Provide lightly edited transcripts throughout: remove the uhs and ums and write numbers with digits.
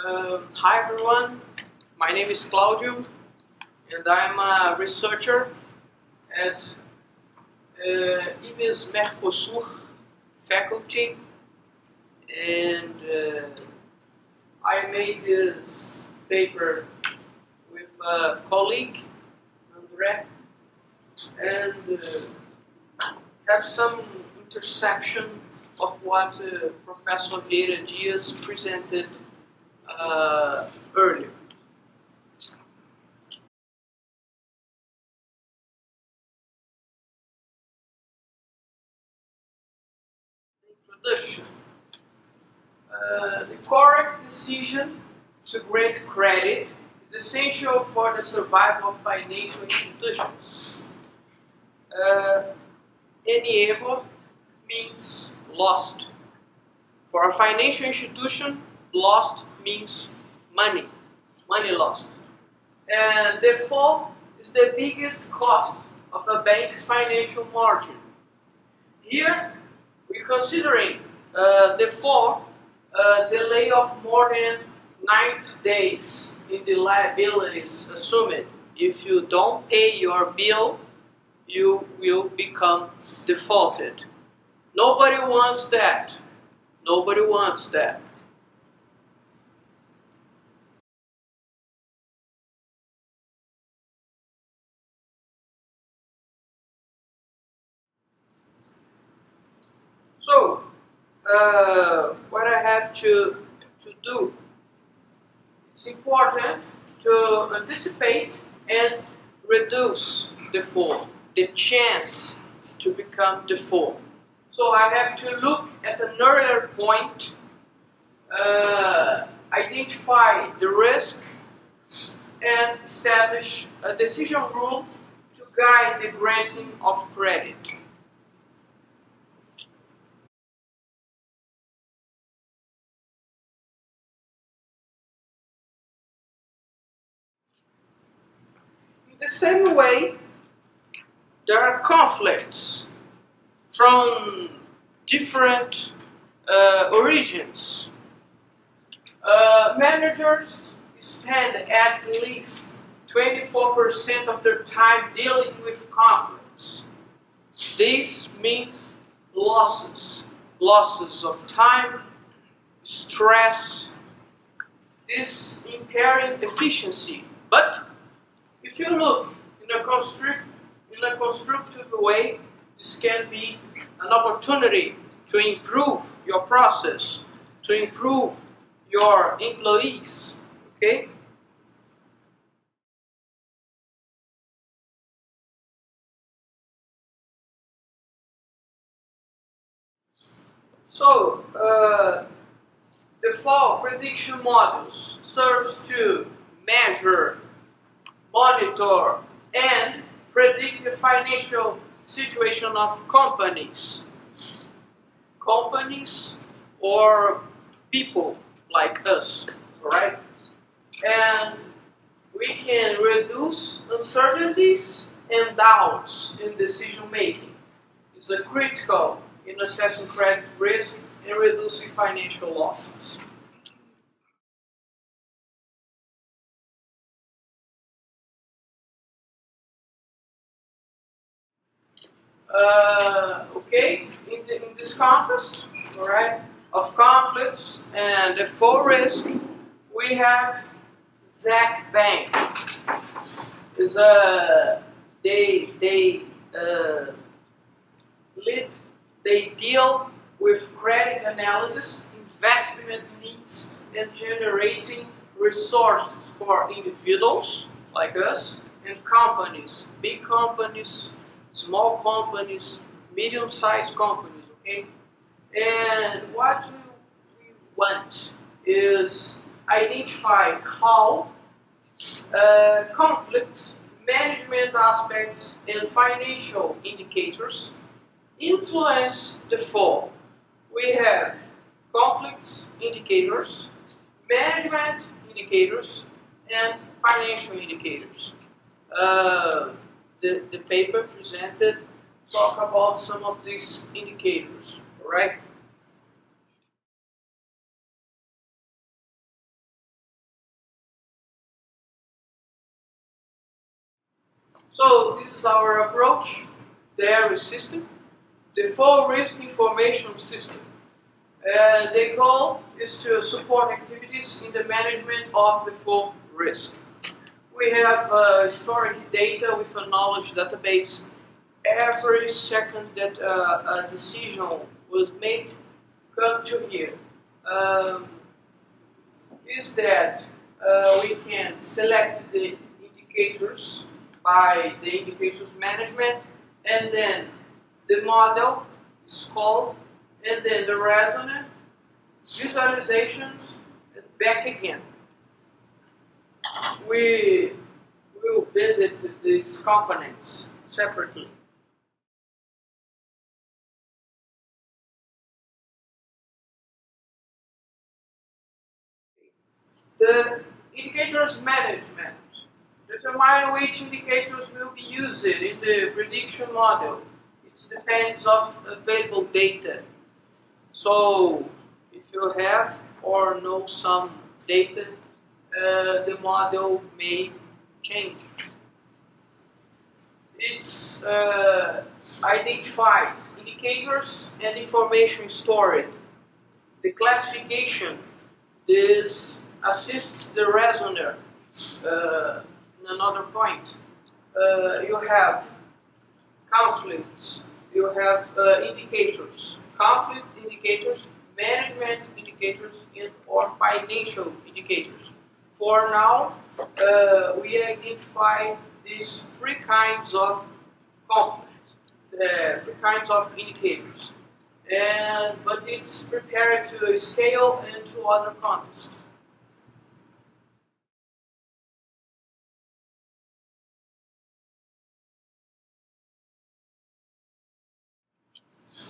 Hi everyone, my name is Claudio and I'm a researcher at IMES Mercosur faculty, and I made this paper with a colleague, André, and have some interception of what Professor Vieira Dias presented earlier. Introduction. The correct decision to grant credit is essential for the survival of financial institutions. Any error means lost. For a financial institution, lost means money lost. And therefore, is the biggest cost of a bank's financial margin. Here, we're considering, therefore, a delay of more than 90 days in the liabilities assumed. If you don't pay your bill, you will become defaulted. Nobody wants that. Nobody wants that. So, what I have to do, it's important to anticipate and reduce default, the chance to become default. So I have to look at an earlier point, identify the risk, and establish a decision rule to guide the granting of credit. In the same way, there are conflicts from different origins. Managers spend at least 24% of their time dealing with conflicts. This means losses of time, stress, this impairing efficiency. But if you look in a constructive way, this can be an opportunity to improve your process, to improve your employees, okay? So, the fall prediction models serves to measure, monitor, and predict the financial situation of companies or people like us, alright? And we can reduce uncertainties and doubts in decision making. It's critical in assessing credit risk and reducing financial losses. Okay, in this context, all right, of conflicts and the full risk, we have Zach Bank. They deal with credit analysis, investment needs, and generating resources for individuals like us and companies, big companies, small companies, medium-sized companies, okay? And what we want is identify how conflicts, management aspects, and financial indicators influence default. We have conflicts indicators, management indicators, and financial indicators. The paper presented talk about some of these indicators, all right? So this is our approach, the DeRis system, the full risk information system. The goal is to support activities in the management of the full risk. We have historic data with a knowledge database. Every second that a decision was made, come to here. Is that we can select the indicators by the indicators management, and then the model is called, and then the resonance, visualizations, and back again. We will visit these components separately. The indicators management determine which indicators will be used in the prediction model. It depends on available data. So, if you have or know some data, the model may change. It identifies indicators and information stored. The classification is assists the reasoner. In another point, you have conflicts, you have indicators, conflict indicators, management indicators, and or financial indicators. For now, we identify these three kinds of conflicts, three kinds of indicators, but it's prepared to scale and to other contexts.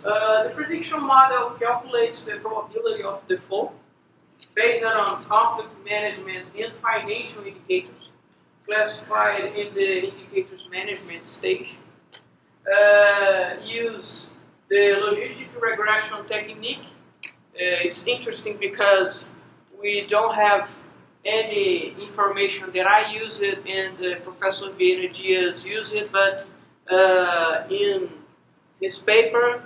The prediction model calculates the probability of default based on conflict management and financial indicators classified in the indicators management stage. Use the logistic regression technique. It's interesting because we don't have any information that I use it and Professor Vieira Dias use it, but in his paper,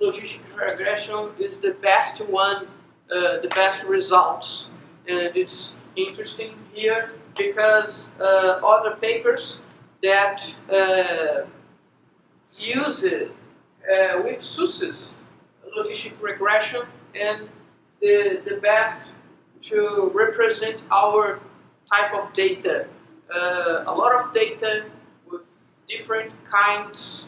logistic regression is the best one, the best results. And it's interesting here because other papers that use it with success, logistic regression, and the best to represent our type of data. A lot of data with different kinds,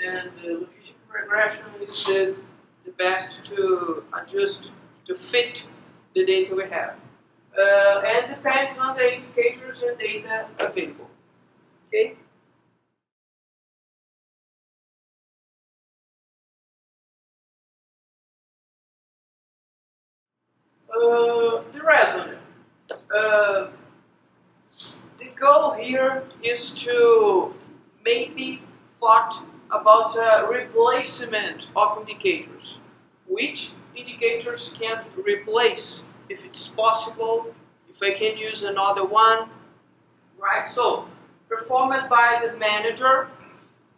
and the logistic regression is the best to adjust, to fit the data we have. And depends on the indicators and data available. Okay? The resonance. The goal here is to maybe thought about the replacement of indicators. Which indicators can replace, if it's possible, if I can use another one, right? So, performed by the manager,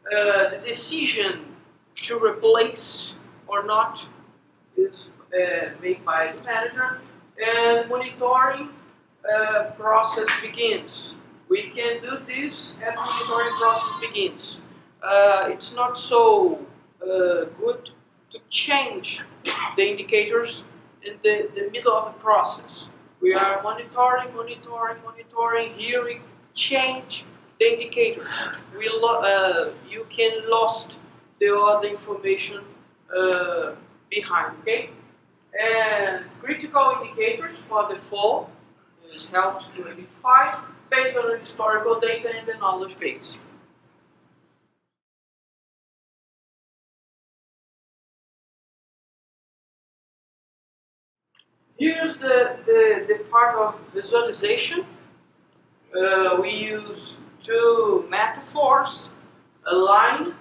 the decision to replace or not is made by the manager, and monitoring process begins. We can do this and monitoring process begins. It's not so good to change the indicators in the middle of the process. We are monitoring. Here we change the indicators. You can lost the other information behind. Okay, and critical indicators for the fall is helped to identify based on historical data and the knowledge base. Here's the part of visualization. We use two metaphors, a line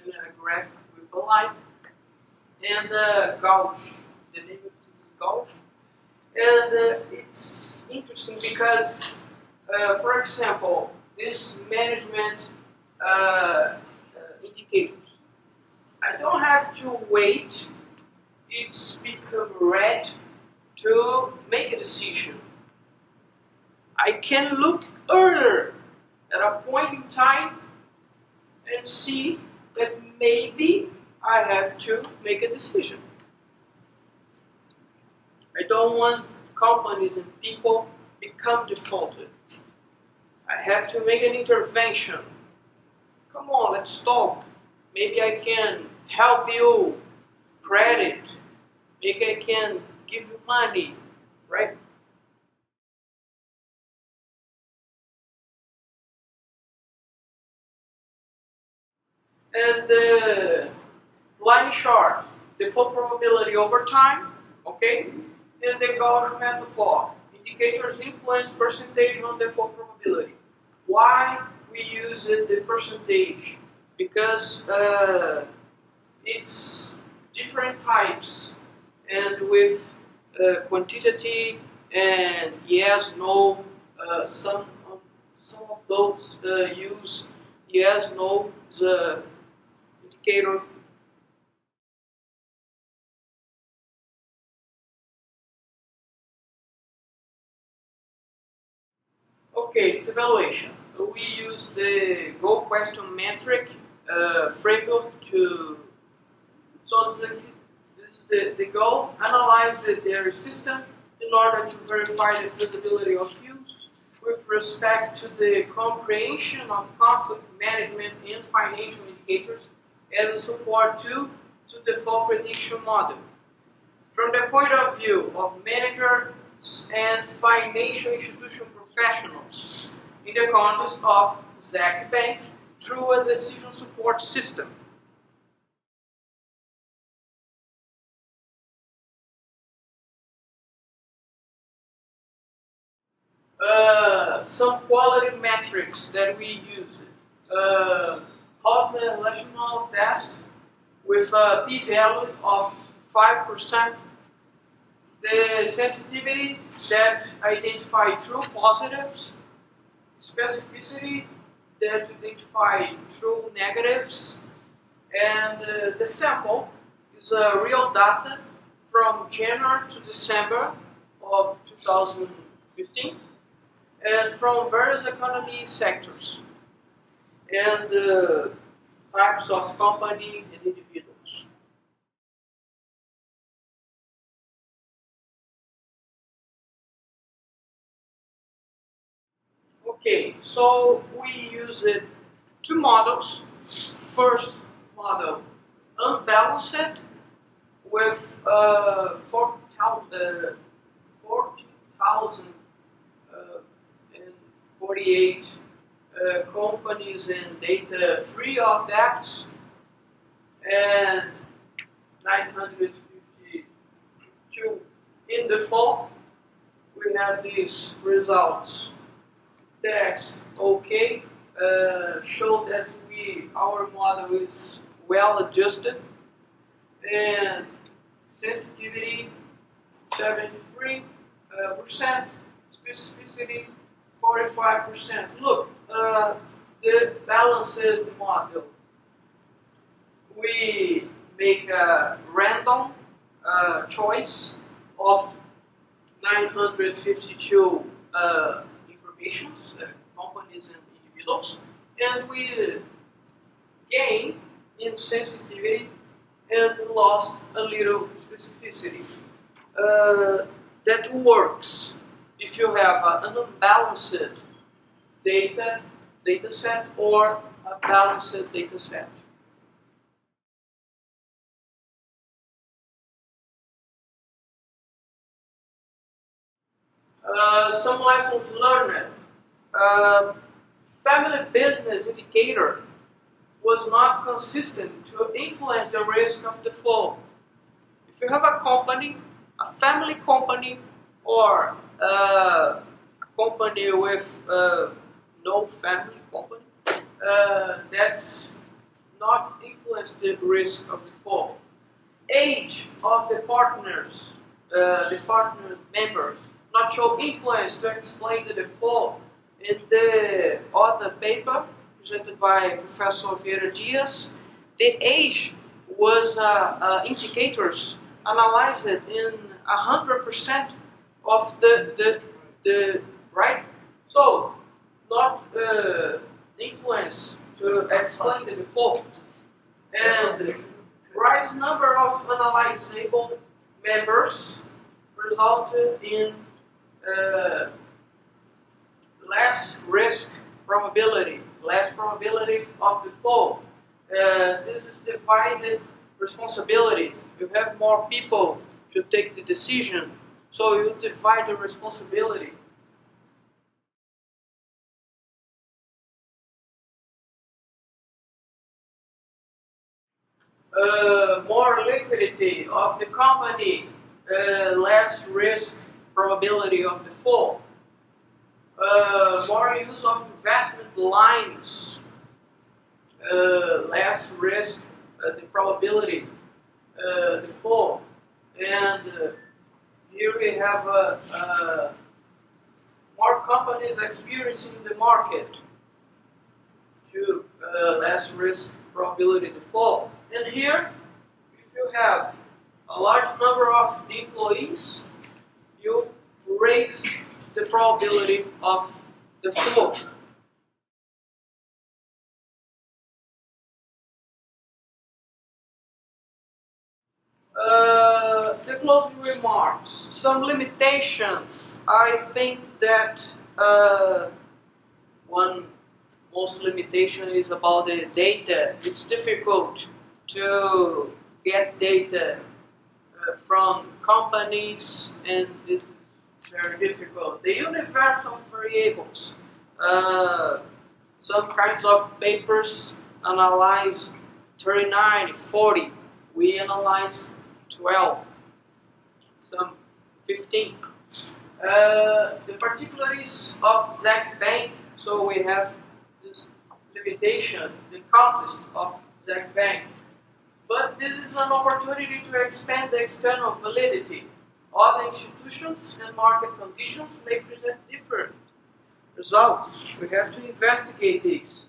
and a graph with a line, and a gauge. The name of it is gauge. And it's interesting because, for example, these management indicators. I don't have to wait it's become red to make a decision. I can look earlier at a point in time and see that maybe I have to make a decision. I don't want companies and people become defaulted. I have to make an intervention. Come on, let's talk. Maybe I can help you credit. Maybe I can give you money, right? And line chart, default probability over time, okay? And the Gaussian metaphor, indicators influence percentage on default probability. Why we use the percentage? Because it's different types, and with quantitative and yes, no, some of those use yes, no, the indicator. Okay, it's evaluation. We use the goal question metric framework to. So this is the goal. Analyze their system in order to verify the feasibility of use with respect to the comprehension of conflict management and financial indicators as a support to default prediction model. From the point of view of managers and financial institution professionals in the context of ZAC Bank through a decision support system. Some quality metrics that we use. Hoffman relational test with a p-value of 5%. The sensitivity that identify true positives, specificity that identify true negatives, and the sample is real data from January to December of 2015 and from various economy sectors and types of company and individuals. Okay, so we use two models. First model, unbalanced with 14,048 companies and data free of debts, and 952 in default. We have these results. Text, okay, show that our model is well adjusted, and sensitivity 73%, specificity 45%. Look, the balanced model. We make a random choice of 952 informations, companies and individuals, and we gain in sensitivity and lost a little specificity. That works if you have an unbalanced data set or a balanced data set. Some lessons learned. Family business indicator was not consistent to influence the risk of default. If you have a company, a family company, or a company with no family company, that's not influence the risk of default. Age of the partners, the partner members, not show influence to explain the default. In the other paper presented by Professor Vieira Dias, the age was indicators analyzed in 100% of the right. So not influence to explain the default, and rise number of analyzable members resulted in less risk probability, less probability of default. This is divided responsibility. You have more people to take the decision, so you divide the responsibility. More liquidity of the company, less risk probability of default. More use of investment lines, less risk, the probability default. And here we have more companies experiencing the market to less risk probability default. And here, if you have a large number of employees, you raise the probability of default. The closing remarks. Some limitations. I think that one most limitation is about the data. It's difficult to get data from companies, and this is very difficult. The universe of variables. Some kinds of papers analyze 39, 40. We analyze 12, some 15. The particulars of exact bank, so we have this limitation, the context of exact bank. But this is an opportunity to expand the external validity. Other institutions and market conditions may present different results. We have to investigate these.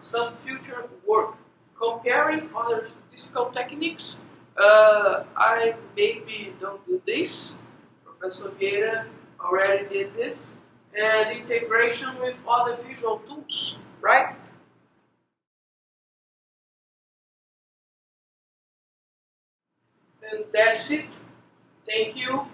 Some future work. Comparing other statistical techniques. I maybe don't do this. Professor Vieira already did this. And integration with other visual tools, right? And that's it. Thank you.